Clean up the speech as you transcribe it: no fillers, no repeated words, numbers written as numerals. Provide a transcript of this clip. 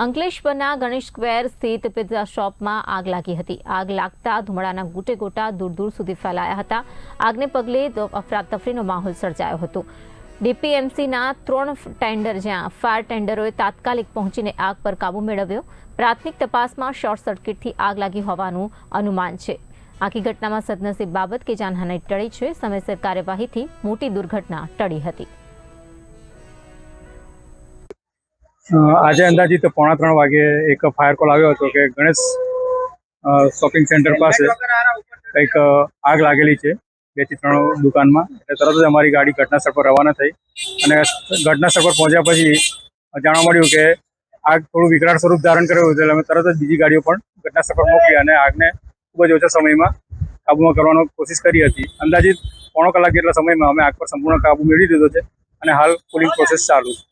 અંકલેશ્વરના ગણેશ સ્ક્વેર સ્થિત પિઝા શોપમાં આગ લાગી હતી। આગ લાગતા ધુમાડાના ગોટે ગોટા દૂર દૂર સુધી ફેલાયા હતા। આગને પગલે અફરાતફરીનો માહોલ સર્જાયો હતો। ડીપીએમસીના 3 ટેન્ડર જ્યાં ફાયર ટેન્ડરોએ તાત્કાલિક પહોંચીને આગ પર કાબૂ મેળવ્યો। પ્રાથમિક તપાસમાં શોર્ટ સર્કિટથી આગ લાગી હોવાનું અનુમાન છે। આખી ઘટનામાં સદનસીબ બાબત કે જાનહાનિ ટળી છે। સમયસર કાર્યવાહીથી મોટી દુર્ઘટના ટળી હતી। આજે અંદાજિત 3:45 વાગે એક ફાયર કોલ આવ્યો હતો કે ગણેશ શોપિંગ સેન્ટર પાસે કંઈક આગ લાગેલી છે 2 થી 3 દુકાનમાં। એટલે તરત જ અમારી ગાડી ઘટનાસ્થળ પર રવાના થઈ અને ઘટનાસ્થળ પર પહોંચ્યા પછી જાણવા મળ્યું કે આગ થોડું વિકરાળ સ્વરૂપ ધારણ કર્યું હતું। એટલે અમે તરત જ બીજી ગાડીઓ પણ ઘટનાસ્થળ પર મોકલી અને આગને ખૂબ જ ઓછા સમયમાં કાબૂમાં કરવાનો કોશિશ કરી હતી। અંદાજિત 3 કલાક જેટલા સમયમાં અમે આગ પર સંપૂર્ણ કાબૂ મેળવી લીધો છે અને હાલ કુલિંગ પ્રોસેસ ચાલુ છે।